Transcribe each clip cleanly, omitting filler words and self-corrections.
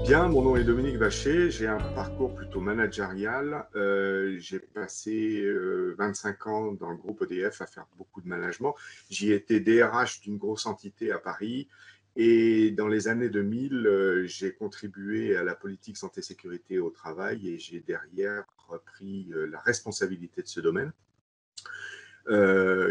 Bien, mon nom est Dominique Vacher, j'ai un parcours plutôt managérial. J'ai passé 25 ans dans le groupe EDF à faire beaucoup de management. J'y étais DRH d'une grosse entité à Paris et dans les années 2000, j'ai contribué à la politique santé-sécurité au travail et j'ai derrière repris la responsabilité de ce domaine.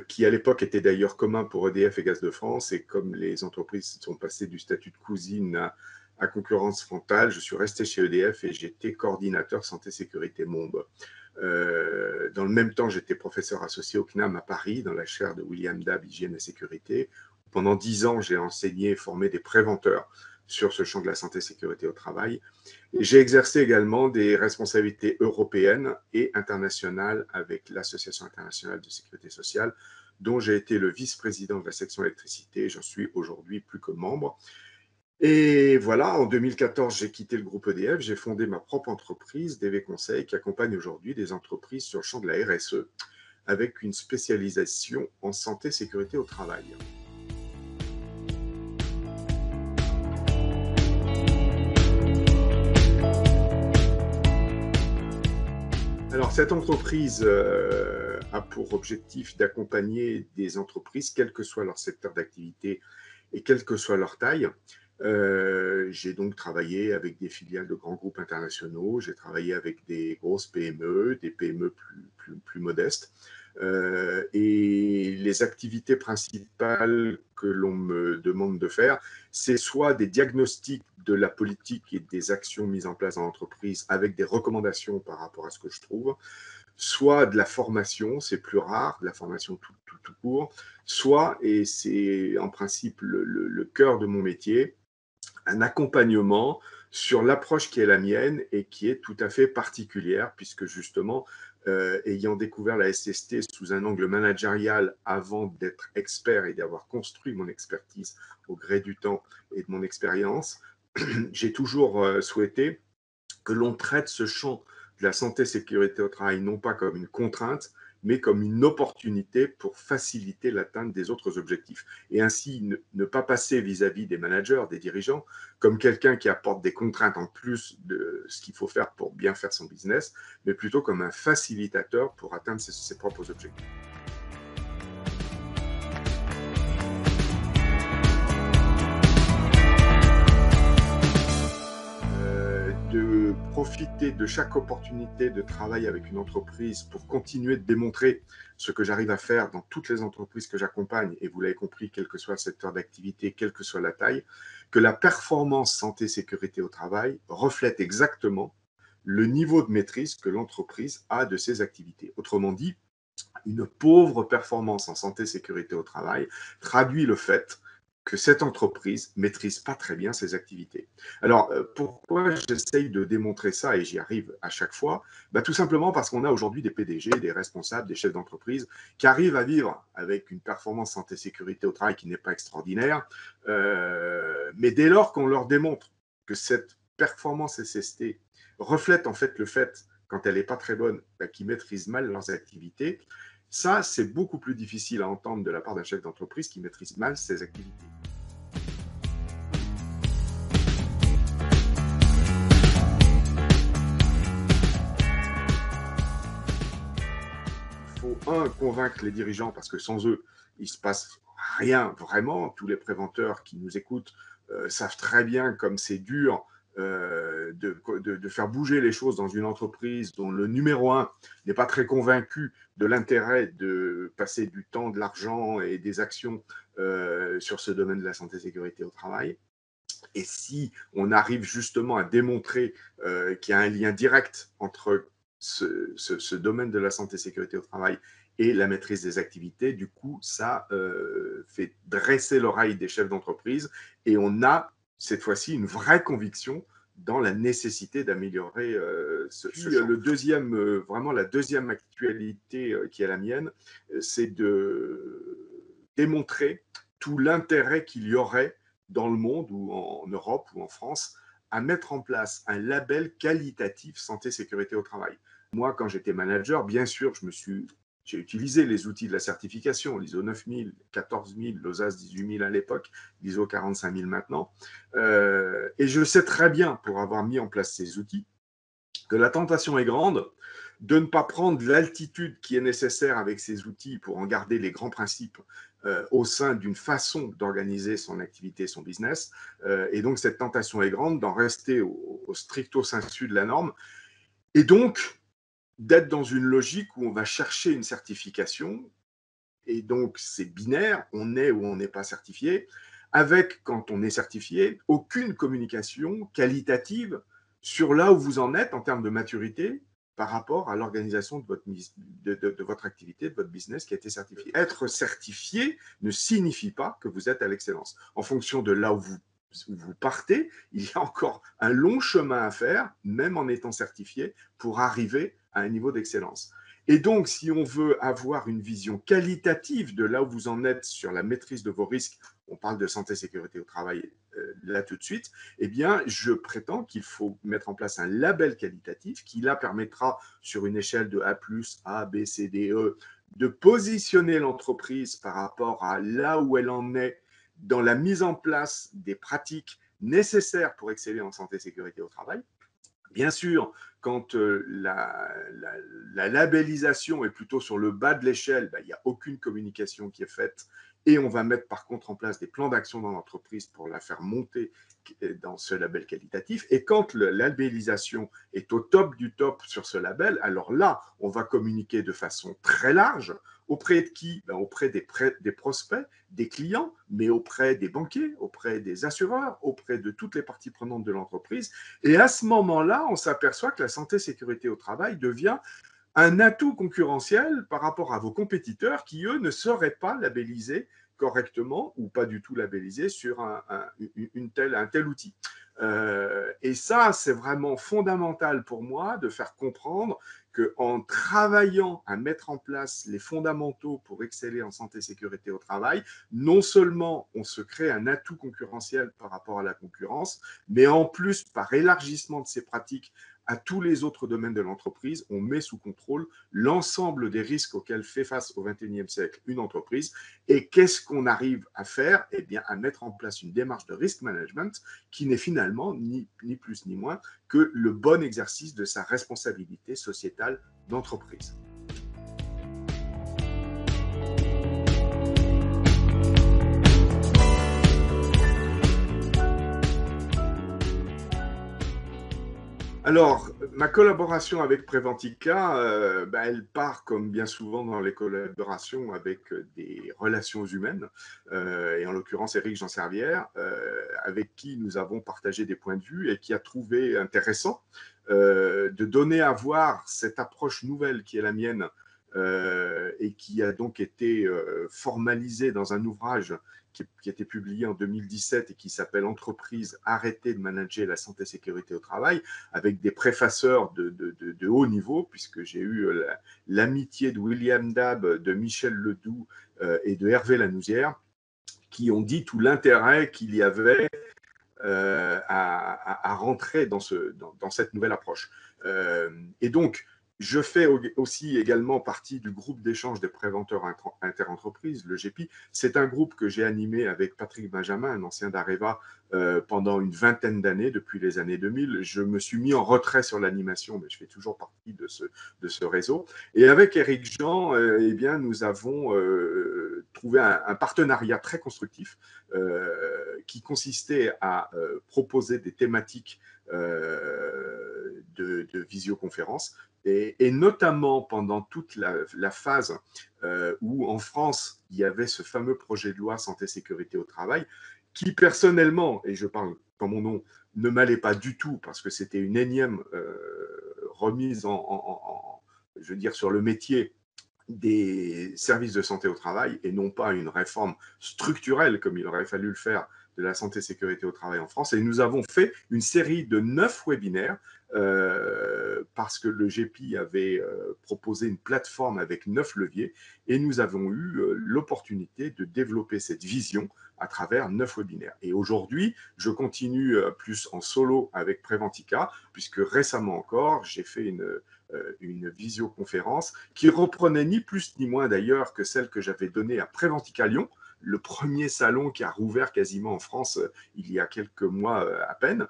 Qui à l'époque était d'ailleurs commun pour EDF et Gaz de France. Et comme les entreprises sont passées du statut de cousine à concurrence frontale, je suis resté chez EDF et j'étais coordinateur santé-sécurité Monde. Dans le même temps, j'étais professeur associé au CNAM à Paris, dans la chaire de William Dab, Hygiène et Sécurité. Pendant 10 ans, j'ai enseigné et formé des préventeurs sur ce champ de la santé-sécurité au travail. J'ai exercé également des responsabilités européennes et internationales avec l'Association internationale de sécurité sociale, dont j'ai été le vice-président de la section électricité. J'en suis aujourd'hui plus que membre. Et voilà, en 2014, j'ai quitté le groupe EDF, j'ai fondé ma propre entreprise, DV Conseil, qui accompagne aujourd'hui des entreprises sur le champ de la RSE, avec une spécialisation en santé et sécurité au travail. Alors, cette entreprise a pour objectif d'accompagner des entreprises, quel que soit leur secteur d'activité et quelle que soit leur taille. J'ai donc travaillé avec des filiales de grands groupes internationaux, j'ai travaillé avec des grosses PME, des PME plus modestes. Et les activités principales que l'on me demande de faire, c'est soit des diagnostics de la politique et des actions mises en place dans l'entreprise avec des recommandations par rapport à ce que je trouve, soit de la formation, c'est plus rare, de la formation tout court, soit, et c'est en principe le cœur de mon métier, un accompagnement sur l'approche qui est la mienne et qui est tout à fait particulière, puisque justement, ayant découvert la SST sous un angle managérial avant d'être expert et d'avoir construit mon expertise au gré du temps et de mon expérience, j'ai toujours souhaité que l'on traite ce champ de la santé-sécurité au travail non pas comme une contrainte, mais comme une opportunité pour faciliter l'atteinte des autres objectifs. Et ainsi, ne pas passer vis-à-vis des managers, des dirigeants, comme quelqu'un qui apporte des contraintes en plus de ce qu'il faut faire pour bien faire son business, mais plutôt comme un facilitateur pour atteindre ses propres objectifs. De profiter de chaque opportunité de travail avec une entreprise pour continuer de démontrer ce que j'arrive à faire dans toutes les entreprises que j'accompagne, et vous l'avez compris, quel que soit le secteur d'activité, quelle que soit la taille, que la performance santé-sécurité au travail reflète exactement le niveau de maîtrise que l'entreprise a de ses activités. Autrement dit, une pauvre performance en santé-sécurité au travail traduit le fait que cette entreprise ne maîtrise pas très bien ses activités. Alors, pourquoi j'essaye de démontrer ça, et j'y arrive à chaque fois? Tout simplement parce qu'on a aujourd'hui des PDG, des responsables, des chefs d'entreprise qui arrivent à vivre avec une performance santé-sécurité au travail qui n'est pas extraordinaire, mais dès lors qu'on leur démontre que cette performance SST reflète en fait le fait, quand elle n'est pas très bonne, qu'ils maîtrisent mal leurs activités, ça, c'est beaucoup plus difficile à entendre de la part d'un chef d'entreprise qui maîtrise mal ses activités. Il faut, convaincre les dirigeants, parce que sans eux, il ne se passe rien vraiment. Tous les préventeurs qui nous écoutent savent très bien comme c'est dur de faire bouger les choses dans une entreprise dont le numéro un n'est pas très convaincu de l'intérêt de passer du temps, de l'argent et des actions sur ce domaine de la santé-sécurité au travail. Et si on arrive justement à démontrer qu'il y a un lien direct entre ce domaine de la santé-sécurité au travail et la maîtrise des activités, du coup, ça fait dresser l'oreille des chefs d'entreprise, et on a cette fois-ci une vraie conviction dans la nécessité d'améliorer ce champ. Vraiment la deuxième actualité qui est la mienne, c'est de démontrer tout l'intérêt qu'il y aurait dans le monde, ou en Europe ou en France, à mettre en place un label qualitatif santé-sécurité au travail. Moi, quand j'étais manager, bien sûr, je me suis J'ai utilisé les outils de la certification, l'ISO 9000, 14000, l'OSAS 18000 à l'époque, l'ISO 45000 maintenant. Et je sais très bien, pour avoir mis en place ces outils, que la tentation est grande de ne pas prendre l'altitude qui est nécessaire avec ces outils pour en garder les grands principes au sein d'une façon d'organiser son activité, son business. Et donc, cette tentation est grande d'en rester au stricto sensu de la norme. Et donc, d'être dans une logique où on va chercher une certification. Et donc, c'est binaire, on est ou on n'est pas certifié, avec, quand on est certifié, aucune communication qualitative sur là où vous en êtes en termes de maturité par rapport à l'organisation de votre activité, de votre business qui a été certifié. Être certifié ne signifie pas que vous êtes à l'excellence. En fonction de là où vous partez, il y a encore un long chemin à faire, même en étant certifié, pour arriver à un niveau d'excellence. Et donc, si on veut avoir une vision qualitative de là où vous en êtes sur la maîtrise de vos risques, on parle de santé, sécurité au travail là tout de suite, eh bien, je prétends qu'il faut mettre en place un label qualitatif qui, là, permettra, sur une échelle de A+, A, B, C, D, E, de positionner l'entreprise par rapport à là où elle en est dans la mise en place des pratiques nécessaires pour exceller en santé, sécurité au travail. Bien sûr, quand la labellisation est plutôt sur le bas de l'échelle, ben, il n'y a aucune communication qui est faite et on va mettre par contre en place des plans d'action dans l'entreprise pour la faire monter dans ce label qualitatif. Et quand la labellisation est au top du top sur ce label, alors là, on va communiquer de façon très large. Auprès de qui? Ben, auprès des prospects, des clients, mais auprès des banquiers, auprès des assureurs, auprès de toutes les parties prenantes de l'entreprise. Et à ce moment-là, on s'aperçoit que la santé sécurité au travail devient un atout concurrentiel par rapport à vos compétiteurs qui, eux, ne seraient pas labellisés correctement ou pas du tout labellisés sur un tel outil. Et ça, c'est vraiment fondamental pour moi de faire comprendre qu'en travaillant à mettre en place les fondamentaux pour exceller en santé et sécurité au travail, non seulement on se crée un atout concurrentiel par rapport à la concurrence, mais en plus, par élargissement de ces pratiques à tous les autres domaines de l'entreprise, on met sous contrôle l'ensemble des risques auxquels fait face au XXIe siècle une entreprise. Et qu'est-ce qu'on arrive à faire? Eh bien, à mettre en place une démarche de risk management qui n'est finalement ni plus ni moins que le bon exercice de sa responsabilité sociétale d'entreprise. Alors, ma collaboration avec Preventica, elle part comme bien souvent dans les collaborations avec des relations humaines, et en l'occurrence Éric Jean-Servière, avec qui nous avons partagé des points de vue et qui a trouvé intéressant de donner à voir cette approche nouvelle qui est la mienne et qui a donc été formalisée dans un ouvrage qui a été publié en 2017 et qui s'appelle « Entreprise, arrêtez de manager la santé et sécurité au travail », avec des préfaceurs de haut niveau, puisque j'ai eu l'amitié de William Dabb, de Michel Ledoux et de Hervé Lanouzière, qui ont dit tout l'intérêt qu'il y avait à rentrer dans cette nouvelle approche. Et donc, je fais aussi également partie du groupe d'échange des préventeurs interentreprises, le GEPI. C'est un groupe que j'ai animé avec Patrick Benjamin, un ancien d'Areva, pendant une vingtaine d'années, depuis les années 2000. Je me suis mis en retrait sur l'animation, mais je fais toujours partie de ce réseau. Et avec Éric Jean, eh bien, nous avons trouvé un partenariat très constructif qui consistait à proposer des thématiques de visioconférence et notamment pendant toute la phase où en France il y avait ce fameux projet de loi santé sécurité au travail qui personnellement, et je parle dans mon nom, ne m'allait pas du tout parce que c'était une énième remise je veux dire, sur le métier des services de santé au travail et non pas une réforme structurelle comme il aurait fallu le faire de la santé et sécurité au travail en France. Et nous avons fait une série de 9 webinaires parce que le GEPI avait proposé une plateforme avec 9 leviers et nous avons eu l'opportunité de développer cette vision à travers 9 webinaires. Et aujourd'hui, je continue plus en solo avec Preventica, puisque récemment encore, j'ai fait une visioconférence qui reprenait ni plus ni moins d'ailleurs que celle que j'avais donnée à Préventica Lyon, le premier salon qui a rouvert quasiment en France il y a quelques mois à peine.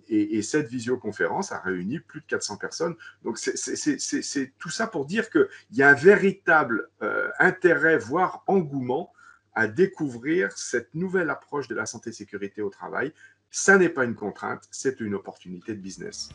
Et cette visioconférence a réuni plus de 400 personnes. Donc, c'est tout ça pour dire qu'il y a un véritable intérêt, voire engouement, à découvrir cette nouvelle approche de la santé-sécurité au travail. Ça n'est pas une contrainte, c'est une opportunité de business.